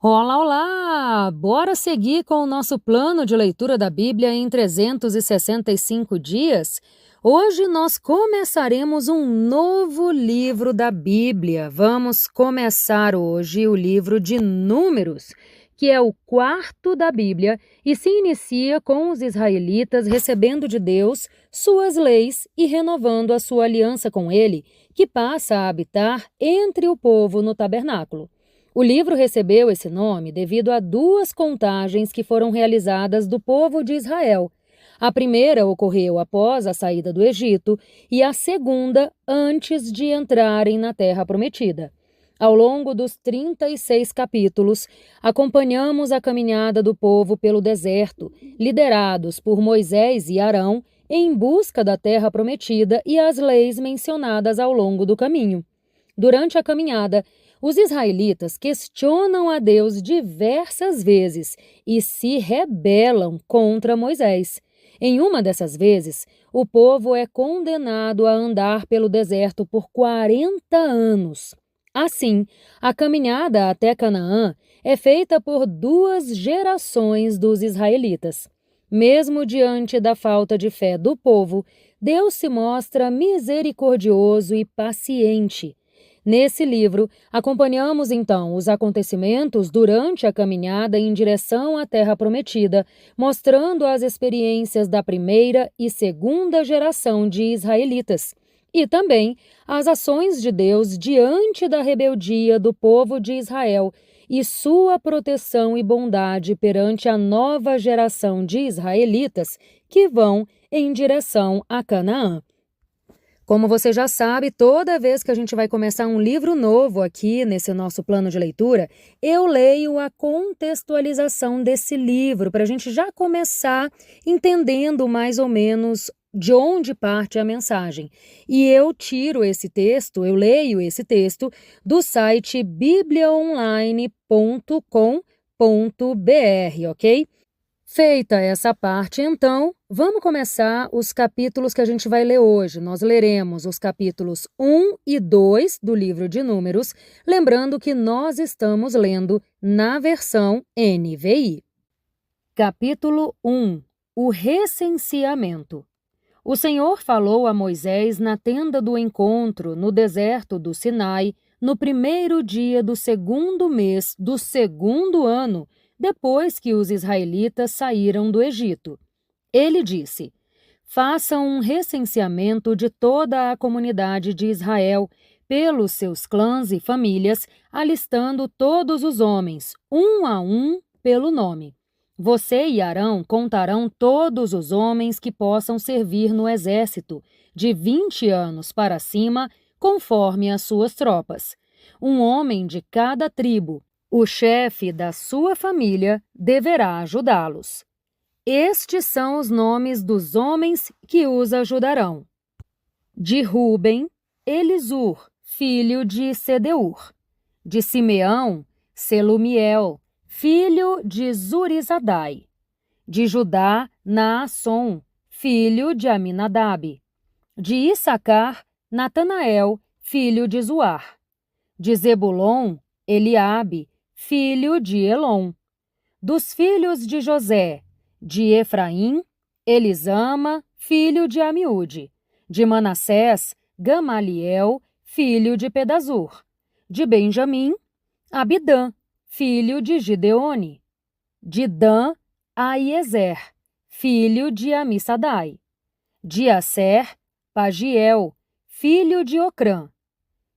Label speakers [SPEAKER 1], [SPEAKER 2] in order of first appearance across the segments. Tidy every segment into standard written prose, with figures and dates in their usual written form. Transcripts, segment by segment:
[SPEAKER 1] Olá, olá! Bora seguir com o nosso plano de leitura da Bíblia em 365 dias? Hoje nós começaremos um novo livro da Bíblia. Vamos começar hoje o livro de Números, que é o quarto da Bíblia e se inicia com os israelitas recebendo de Deus suas leis e renovando a sua aliança com ele, que passa a habitar entre o povo no tabernáculo. O livro recebeu esse nome devido a duas contagens que foram realizadas do povo de Israel. A primeira ocorreu após a saída do Egito e a segunda antes de entrarem na Terra Prometida. Ao longo dos 36 capítulos, acompanhamos a caminhada do povo pelo deserto, liderados por Moisés e Arão, em busca da Terra Prometida e as leis mencionadas ao longo do caminho. Durante a caminhada, os israelitas questionam a Deus diversas vezes e se rebelam contra Moisés. Em uma dessas vezes, o povo é condenado a andar pelo deserto por 40 anos. Assim, a caminhada até Canaã é feita por 2 gerações dos israelitas. Mesmo diante da falta de fé do povo, Deus se mostra misericordioso e paciente. Nesse livro, acompanhamos então os acontecimentos durante a caminhada em direção à Terra Prometida, mostrando as experiências da primeira e segunda geração de israelitas, e também as ações de Deus diante da rebeldia do povo de Israel e sua proteção e bondade perante a nova geração de israelitas que vão em direção a Canaã. Como você já sabe, toda vez que a gente vai começar um livro novo aqui nesse nosso plano de leitura, eu leio a contextualização desse livro, para a gente já começar entendendo mais ou menos de onde parte a mensagem. E eu leio esse texto do site bibliaonline.com.br, ok? Feita essa parte, então, vamos começar os capítulos que a gente vai ler hoje. Nós leremos os capítulos 1 e 2 do livro de Números, lembrando que nós estamos lendo na versão NVI. Capítulo 1. O recenseamento. O Senhor falou a Moisés na tenda do encontro, no deserto do Sinai, no primeiro dia do 2º mês do 2º ano, depois que os israelitas saíram do Egito. Ele disse: façam um recenseamento de toda a comunidade de Israel, pelos seus clãs e famílias, alistando todos os homens, um a um, pelo nome. Você e Arão contarão todos os homens que possam servir no exército, de 20 anos para cima, conforme as suas tropas. Um homem de cada tribo, o chefe da sua família, deverá ajudá-los. Estes são os nomes dos homens que os ajudarão. De Ruben, Elisur, filho de Sedeur. De Simeão, Selumiel, filho de Zurizadai. De Judá, Naasson, filho de Aminadab. De Issacar, Natanael, filho de Zuar. De Zebulon, Eliabe, filho de Elon. Dos filhos de José, de Efraim, Elisama, filho de Amiúde. De Manassés, Gamaliel, filho de Pedazur. De Benjamim, Abidã, filho de Gideone. De Dan, Aiezer, filho de Amissadai. De Asser, Pagiel, filho de Ocrã.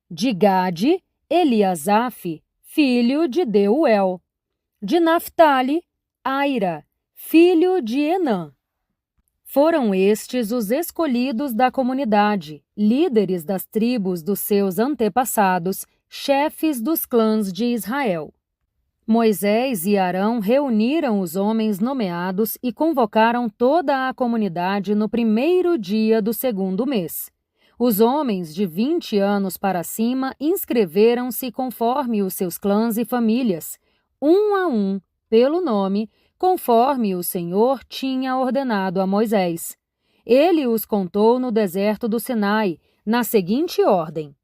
[SPEAKER 1] De Gade, Eliasaf, filho de Deuel. De Naftali, Aira, filho de Enã. Foram estes os escolhidos da comunidade, líderes das tribos dos seus antepassados, chefes dos clãs de Israel. Moisés e Arão reuniram os homens nomeados e convocaram toda a comunidade no primeiro dia do 2º mês. Os homens de 20 anos para cima inscreveram-se conforme os seus clãs e famílias, um a um, pelo nome, conforme o Senhor tinha ordenado a Moisés. Ele os contou no deserto do Sinai, na seguinte ordem: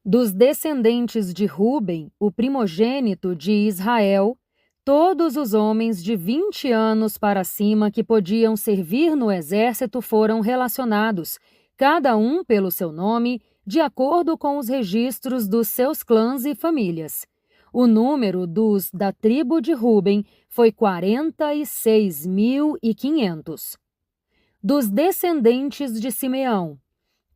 [SPEAKER 1] Dos descendentes de Ruben, o primogênito de Israel, todos os homens de 20 anos para cima que podiam servir no exército foram relacionados, cada um pelo seu nome, de acordo com os registros dos seus clãs e famílias. O número dos da tribo de Ruben foi 46.500. Dos descendentes de Simeão,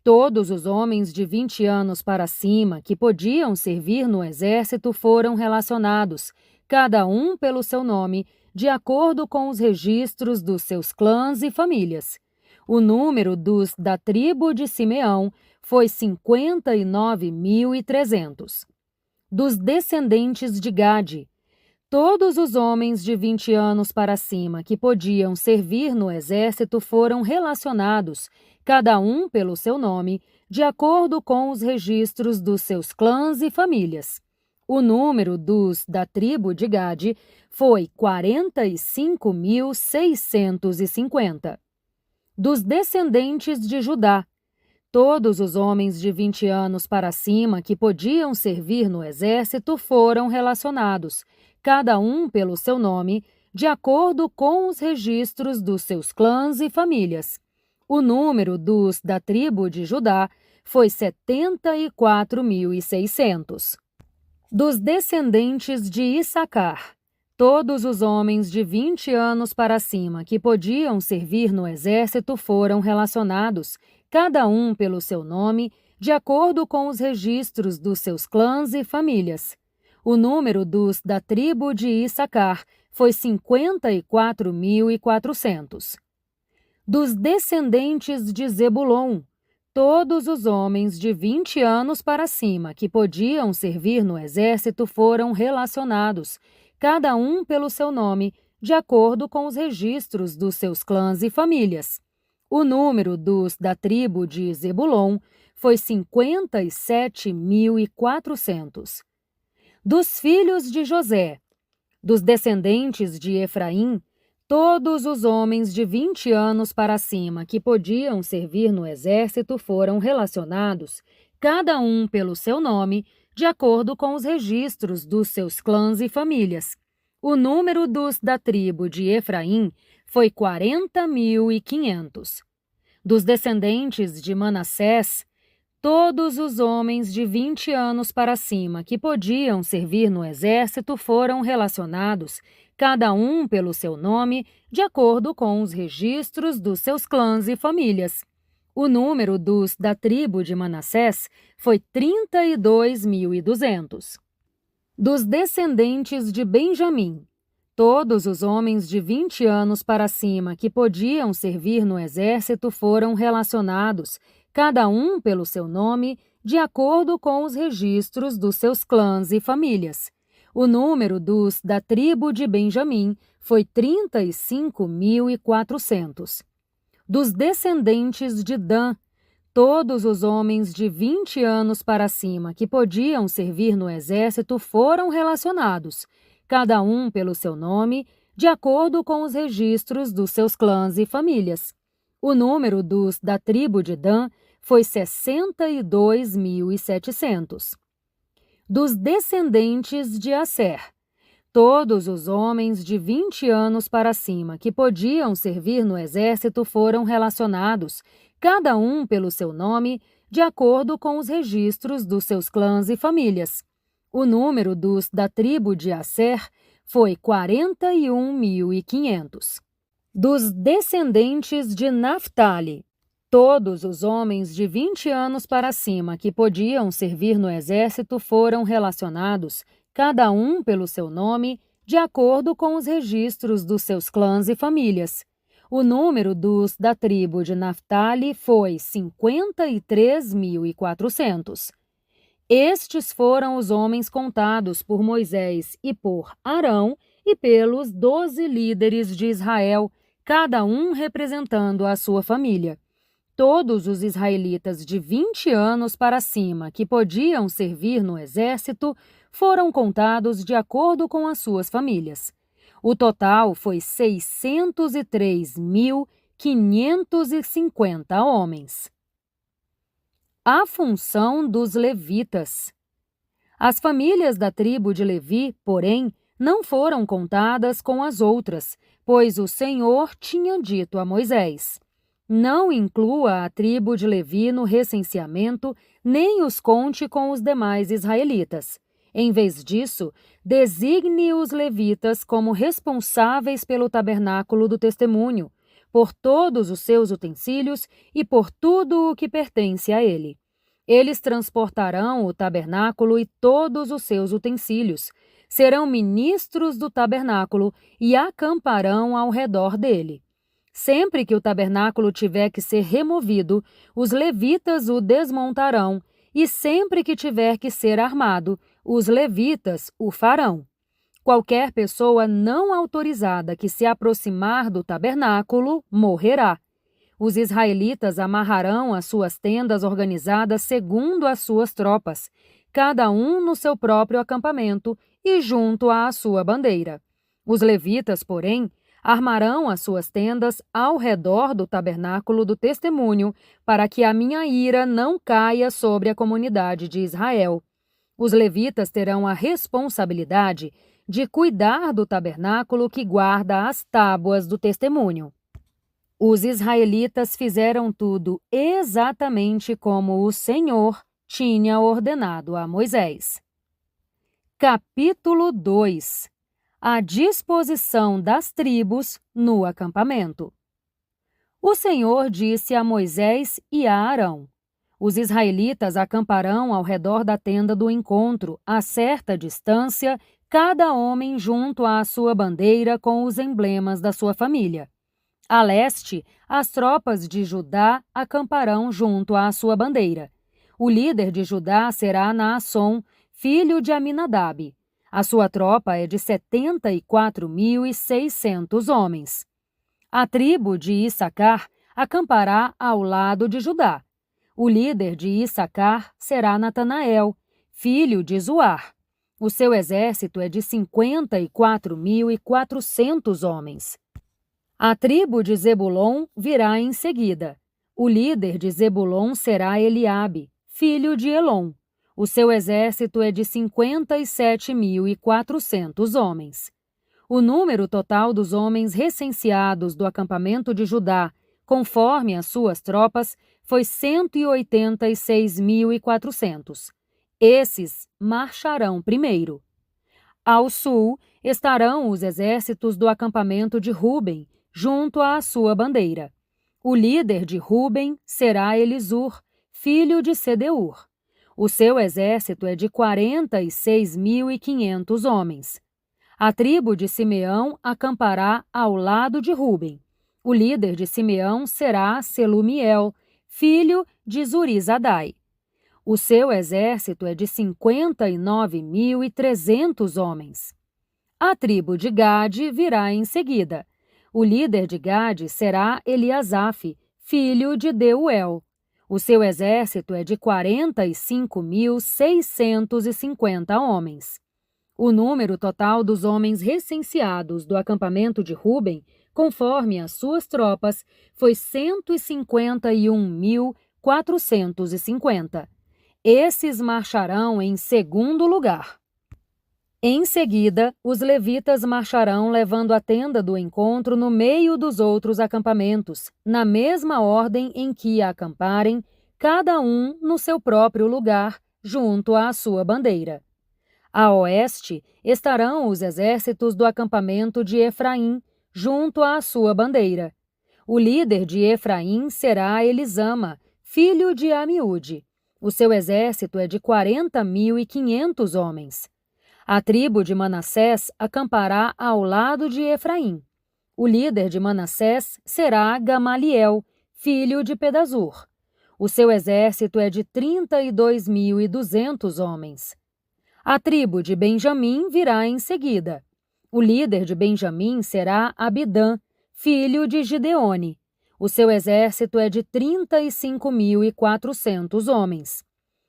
[SPEAKER 1] todos os homens de 20 anos para cima que podiam servir no exército foram relacionados, cada um pelo seu nome, de acordo com os registros dos seus clãs e famílias. O número dos da tribo de Simeão foi 59.300. Dos descendentes de Gade, todos os homens de 20 anos para cima que podiam servir no exército foram relacionados, cada um pelo seu nome, de acordo com os registros dos seus clãs e famílias. O número dos da tribo de Gade foi 45.650. Dos descendentes de Judá, todos os homens de 20 anos para cima que podiam servir no exército foram relacionados, cada um pelo seu nome, de acordo com os registros dos seus clãs e famílias. O número dos da tribo de Judá foi 74.600. Dos descendentes de Issacar, todos os homens de 20 anos para cima que podiam servir no exército foram relacionados, cada um pelo seu nome, de acordo com os registros dos seus clãs e famílias. O número dos da tribo de Issacar foi 54.400. Dos descendentes de Zebulon, todos os homens de 20 anos para cima que podiam servir no exército foram relacionados, cada um pelo seu nome, de acordo com os registros dos seus clãs e famílias. O número dos da tribo de Zebulon foi 57.400. Dos filhos de José, dos descendentes de Efraim, todos os homens de 20 anos para cima que podiam servir no exército foram relacionados, cada um pelo seu nome, de acordo com os registros dos seus clãs e famílias. O número dos da tribo de Efraim foi 40.500. Dos descendentes de Manassés, todos os homens de 20 anos para cima que podiam servir no exército foram relacionados, cada um pelo seu nome, de acordo com os registros dos seus clãs e famílias. O número dos da tribo de Manassés foi 32.200. Dos descendentes de Benjamim, todos os homens de 20 anos para cima que podiam servir no exército foram relacionados, cada um pelo seu nome, de acordo com os registros dos seus clãs e famílias. O número dos da tribo de Benjamim foi 35.400. Dos descendentes de Dan, todos os homens de 20 anos para cima que podiam servir no exército foram relacionados, cada um pelo seu nome, de acordo com os registros dos seus clãs e famílias. O número dos da tribo de Dan foi 62.700. Dos descendentes de Asser, todos os homens de 20 anos para cima que podiam servir no exército foram relacionados, cada um pelo seu nome, de acordo com os registros dos seus clãs e famílias. O número dos da tribo de Asser foi 41.500. Dos descendentes de Naftali, todos os homens de 20 anos para cima que podiam servir no exército foram relacionados, cada um pelo seu nome, de acordo com os registros dos seus clãs e famílias. O número dos da tribo de Naftali foi 53.400. Estes foram os homens contados por Moisés e por Arão e pelos 12 líderes de Israel, cada um representando a sua família. Todos os israelitas de 20 anos para cima que podiam servir no exército foram contados de acordo com as suas famílias. O total foi 603.550 homens. A função dos levitas. As famílias da tribo de Levi, porém, não foram contadas com as outras, pois o Senhor tinha dito a Moisés: não inclua a tribo de Levi no recenseamento, nem os conte com os demais israelitas. Em vez disso, designe os levitas como responsáveis pelo tabernáculo do testemunho, por todos os seus utensílios e por tudo o que pertence a ele. Eles transportarão o tabernáculo e todos os seus utensílios, serão ministros do tabernáculo e acamparão ao redor dele. Sempre que o tabernáculo tiver que ser removido, os levitas o desmontarão, e sempre que tiver que ser armado, os levitas o farão. Qualquer pessoa não autorizada que se aproximar do tabernáculo morrerá. Os israelitas amarrarão as suas tendas organizadas segundo as suas tropas, cada um no seu próprio acampamento e junto à sua bandeira. Os levitas, porém, armarão as suas tendas ao redor do tabernáculo do testemunho, para que a minha ira não caia sobre a comunidade de Israel. Os levitas terão a responsabilidade de cuidar do tabernáculo que guarda as tábuas do testemunho. Os israelitas fizeram tudo exatamente como o Senhor tinha ordenado a Moisés. Capítulo 2. A disposição das tribos no acampamento. O Senhor disse a Moisés e a Arão: os israelitas acamparão ao redor da tenda do encontro, a certa distância, cada homem junto à sua bandeira com os emblemas da sua família. A leste, as tropas de Judá acamparão junto à sua bandeira. O líder de Judá será Naasson, filho de Aminadab. A sua tropa é de 74.600 homens. A tribo de Issacar acampará ao lado de Judá. O líder de Issacar será Natanael, filho de Zuar. O seu exército é de 54.400 homens. A tribo de Zebulon virá em seguida. O líder de Zebulon será Eliabe, filho de Elon. O seu exército é de 57.400 homens. O número total dos homens recenseados do acampamento de Judá, conforme as suas tropas, foi 186.400. Esses marcharão primeiro. Ao sul estarão os exércitos do acampamento de Ruben, junto à sua bandeira. O líder de Ruben será Elisur, filho de Sedeur. O seu exército é de 46.500 homens. A tribo de Simeão acampará ao lado de Ruben. O líder de Simeão será Selumiel, filho de Zurizadai. O seu exército é de 59.300 homens. A tribo de Gade virá em seguida. O líder de Gade será Eliasaf, filho de Deuel. O seu exército é de 45.650 homens. O número total dos homens recenseados do acampamento de Ruben, conforme as suas tropas, foi 151.450. Esses marcharão em segundo lugar. Em seguida, os levitas marcharão levando a tenda do encontro no meio dos outros acampamentos, na mesma ordem em que acamparem, cada um no seu próprio lugar, junto à sua bandeira. A oeste estarão os exércitos do acampamento de Efraim, junto à sua bandeira. O líder de Efraim será Elisama, filho de Amiúde. O seu exército é de 40.500 homens. A tribo de Manassés acampará ao lado de Efraim. O líder de Manassés será Gamaliel, filho de Pedazur. O seu exército é de 32.200 homens. A tribo de Benjamim virá em seguida. O líder de Benjamim será Abidã, filho de Gideone. O seu exército é de 35.400 homens.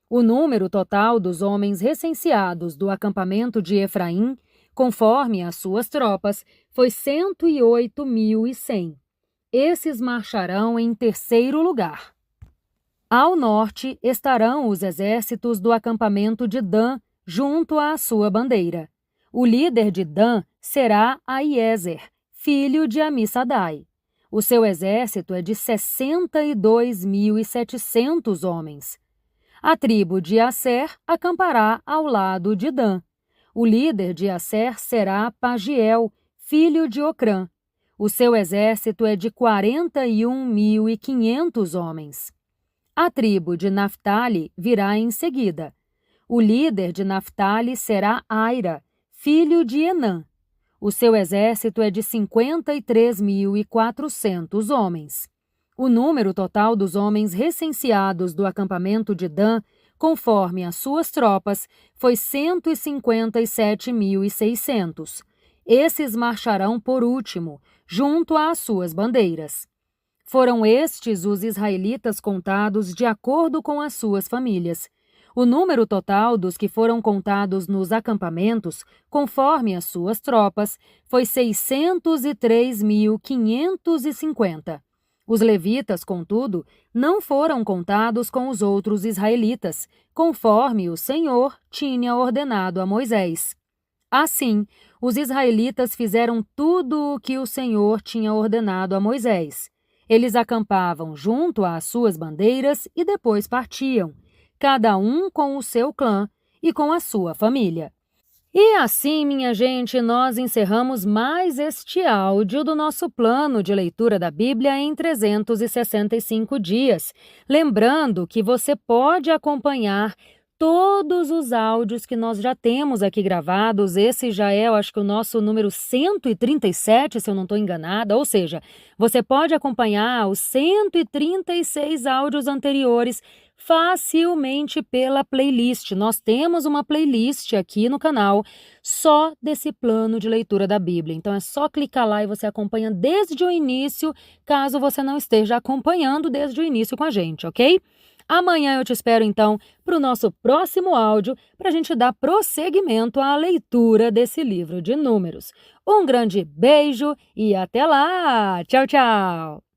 [SPEAKER 1] O número total dos homens recenseados do acampamento de Efraim, conforme as suas tropas, foi 108.100. Esses marcharão em terceiro lugar. Ao norte estarão os exércitos do acampamento de Dan, junto à sua bandeira. O líder de Dan será Aiezer, filho de Amissadai. O seu exército é de 62.700 homens. A tribo de Asser acampará ao lado de Dan. O líder de Asser será Pagiel, filho de Ocrã. O seu exército é de 41.500 homens. A tribo de Naftali virá em seguida. O líder de Naftali será Aira, filho de Enã. O seu exército é de 53.400 homens. O número total dos homens recenseados do acampamento de Dan, conforme as suas tropas, foi 157.600. Esses marcharão por último, junto às suas bandeiras. Foram estes os israelitas contados de acordo com as suas famílias. O número total dos que foram contados nos acampamentos, conforme as suas tropas, foi 603.550. Os levitas, contudo, não foram contados com os outros israelitas, conforme o Senhor tinha ordenado a Moisés. Assim, os israelitas fizeram tudo o que o Senhor tinha ordenado a Moisés. Eles acampavam junto às suas bandeiras e depois partiam, cada um com o seu clã e com a sua família. E assim, minha gente, nós encerramos mais este áudio do nosso plano de leitura da Bíblia em 365 dias. Lembrando que você pode acompanhar todos os áudios que nós já temos aqui gravados. Esse já é, eu acho que o nosso número 137, se eu não estou enganada. Ou seja, você pode acompanhar os 136 áudios anteriores facilmente pela playlist. Nós temos uma playlist aqui no canal só desse plano de leitura da Bíblia. Então é só clicar lá e você acompanha desde o início, caso você não esteja acompanhando desde o início com a gente, ok? Amanhã eu te espero, então, para o nosso próximo áudio, para a gente dar prosseguimento à leitura desse livro de Números. Um grande beijo e até lá! Tchau, tchau!